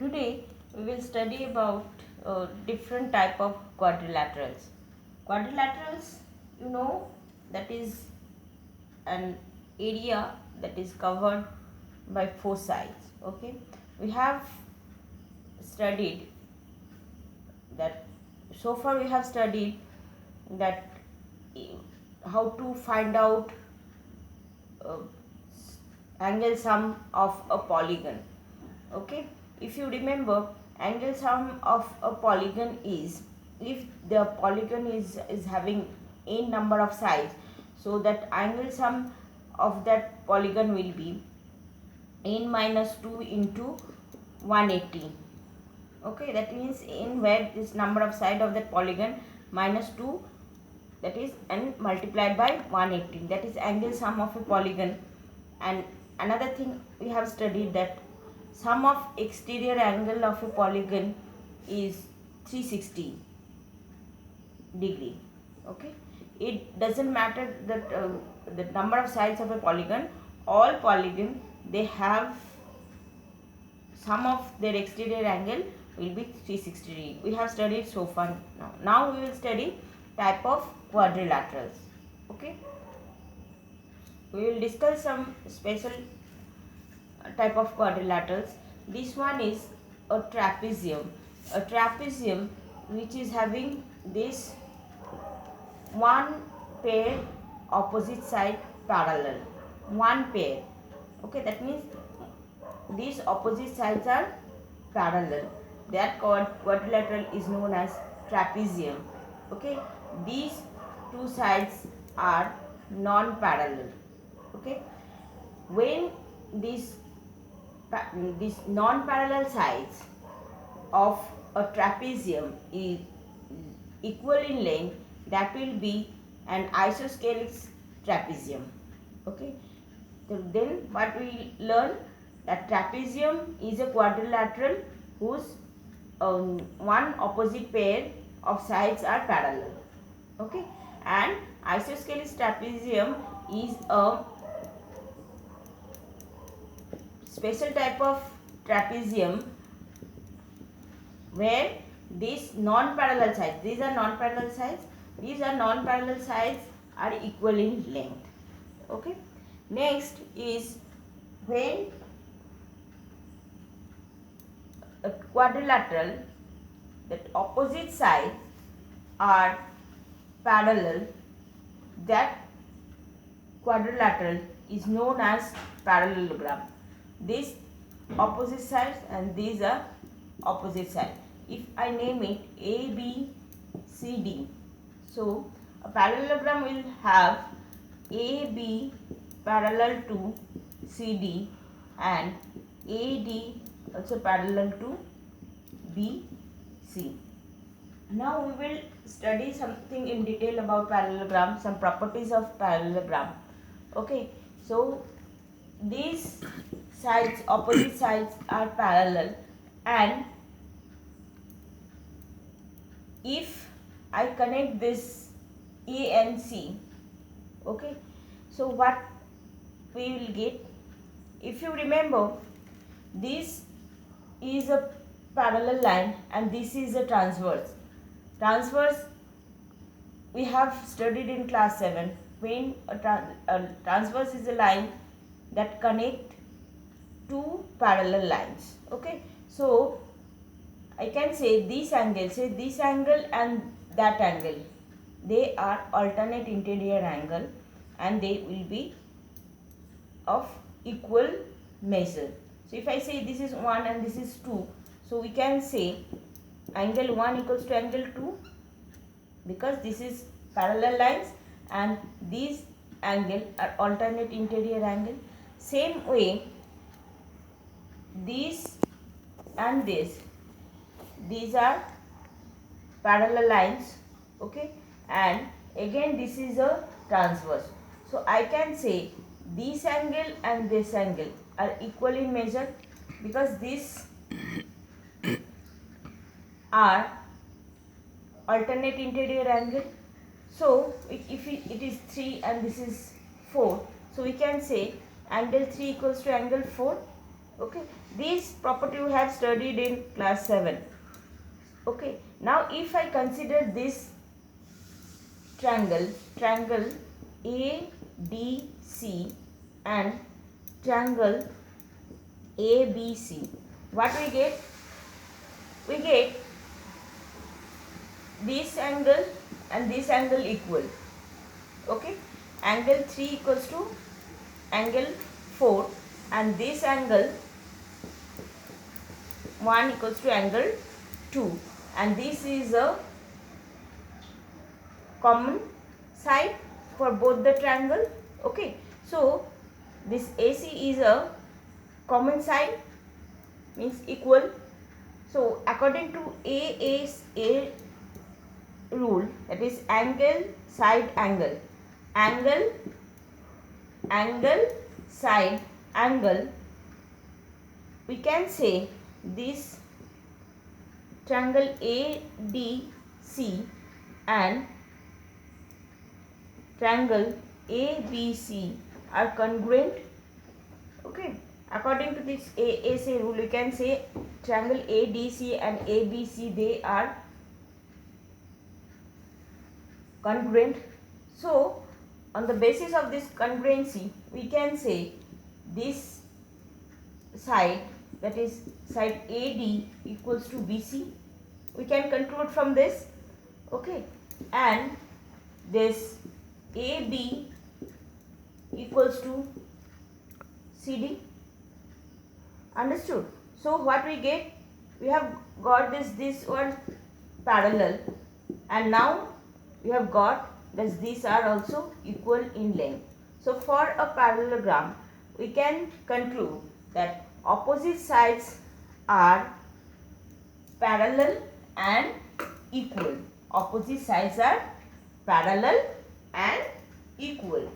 Today we will study about different type of quadrilaterals. Quadrilaterals, that is an area that is covered by four sides. Okay, we have studied that so far we have studied that how to find out uh, angle sum of a polygon. Okay, if you remember, angle sum of a polygon is if the polygon is having n number of sides, so that angle sum of that polygon will be n minus 2 into 180. Okay, that means n where this number of side of that polygon minus 2, that is n multiplied by 180, that is angle sum of a polygon. And another thing we have studied that sum of exterior angle of a polygon is 360 degree. Okay, it doesn't matter that the number of sides of a polygon, all polygon they have sum of their exterior angle will be 360 degree. We have studied so far. Now we will study type of quadrilaterals. Okay, we will discuss some special type of quadrilaterals. This one is a trapezium. A trapezium which is having this one pair opposite side parallel. One pair. Okay, that means these opposite sides are parallel. That quadrilateral is known as trapezium. Okay, these two sides are non-parallel. Okay, when these non-parallel sides of a trapezium is equal in length, that will be an isosceles trapezium. Okay, so then what we learn, that trapezium is a quadrilateral whose one opposite pair of sides are parallel. Okay, and isosceles trapezium is a special type of trapezium where these non-parallel sides, these are non-parallel sides are equal in length. Okay, next is when a quadrilateral, that opposite sides are parallel, that quadrilateral is known as parallelogram. These opposite sides and these are opposite sides. If I name it A, B, C, D, so a parallelogram will have A, B parallel to C, D and A, D also parallel to B, C. Now we will study something in detail about parallelogram, some properties of parallelogram. Okay, so these sides, opposite sides are parallel, and if I connect this A and C, okay, so what we will get, if you remember, this is a parallel line and this is a transverse. Transverse we have studied in class 7, when a transverse is a line that connect two parallel lines. Okay, so I can say this angle and that angle, they are alternate interior angle and they will be of equal measure. So if I say this is 1 and this is 2, so we can say angle 1 equals to angle 2, because this is parallel lines and these angle are alternate interior angle. Same way, these and this, these are parallel lines. Okay, and again this is a transverse. So I can say this angle and this angle are equal in measure, because these are alternate interior angle. So if it is 3 and this is 4, so we can say angle 3 equals to angle 4. Okay, this property we have studied in class 7. Okay, now if I consider this triangle ADC and triangle ABC, what we get? We get this angle and this angle equal. Okay, angle 3 equals to angle 4 and this angle 1 equals to angle 2, and this is a common side for both the triangle. Okay, so this AC is a common side, means equal. So according to AAA rule, that is angle side angle, angle side angle, we can say this triangle ADC and triangle ABC are congruent. Okay, according to this AAC rule, you can say triangle ADC and ABC, they are congruent. So on the basis of this congruency, we can say this side, that is side AD equals to BC. We can conclude from this. Okay, and this AB equals to CD. Understood? So what we get? We have got this one parallel, and now we have got that these are also equal in length. So for a parallelogram, we can conclude that opposite sides are parallel and equal. Opposite sides are parallel and equal.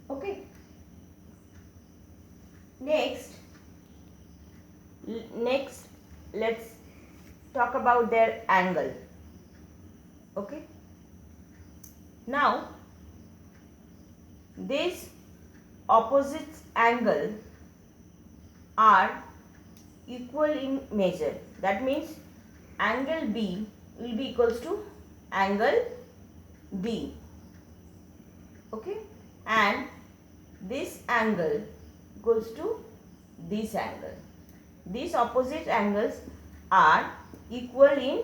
Okay. Next, let's talk about their angle. Okay. Now, these opposite angle are equal in measure. That means angle B will be equals to angle D. Okay, and this angle goes to this angle. These opposite angles are equal in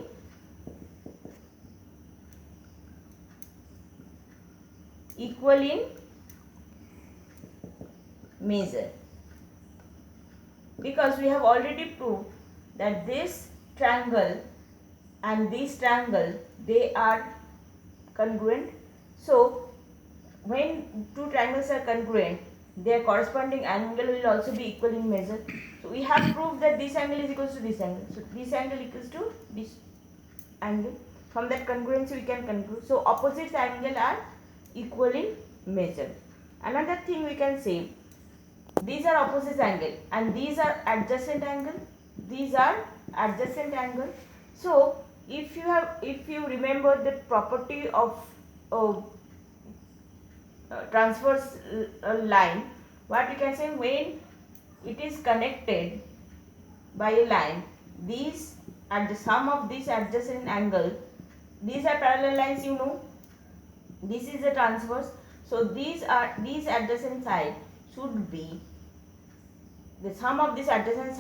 measure, because we have already proved that this triangle and this triangle, they are congruent. So when two triangles are congruent, their corresponding angle will also be equal in measure. So we have proved that this angle is equals to this angle. So this angle equals to this angle. From that congruency we can conclude. So opposite angle are equal in measure. Another thing we can say, these are opposite angle and these are adjacent angle. These are adjacent angle. So if you remember the property of transverse line, what we can say, when it is connected by a line, these at the sum of these adjacent angle, these are parallel lines, you know, this is a transverse. So these adjacent side should be, the sum of this adjacent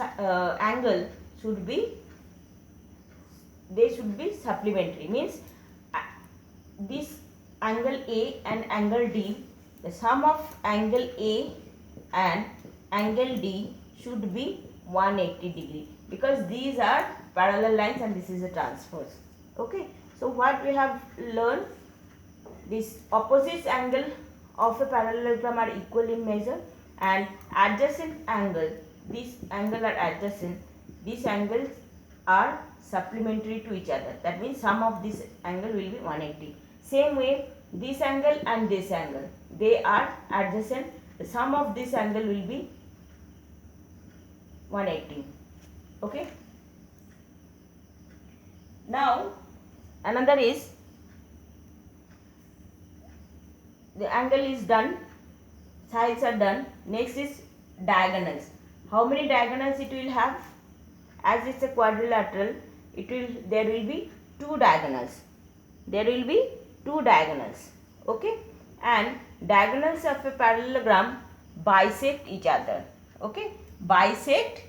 angle should be, they should be supplementary, means this angle A and angle D, the sum of angle A and angle D should be 180 degree, because these are parallel lines and this is a transverse. Okay, so what we have learned, this opposite angle of a parallelogram are equal in measure, and adjacent angle, these angle are adjacent, these angles are supplementary to each other. That means sum of this angle will be 180. Same way, this angle and this angle, they are adjacent. The sum of this angle will be 180. Okay. Now another is, the angle is done, sides are done. Next is diagonals. How many diagonals it will have? As it's a quadrilateral, there will be two diagonals. There will be two diagonals. Okay, and diagonals of a parallelogram bisect each other. Okay, bisect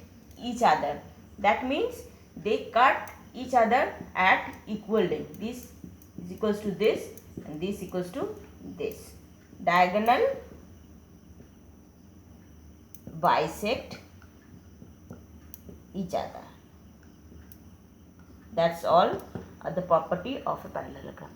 each other. That means they cut each other at equal length. This is equals to this and this equals to this. Diagonal bisect each other. That's all the property of a parallelogram.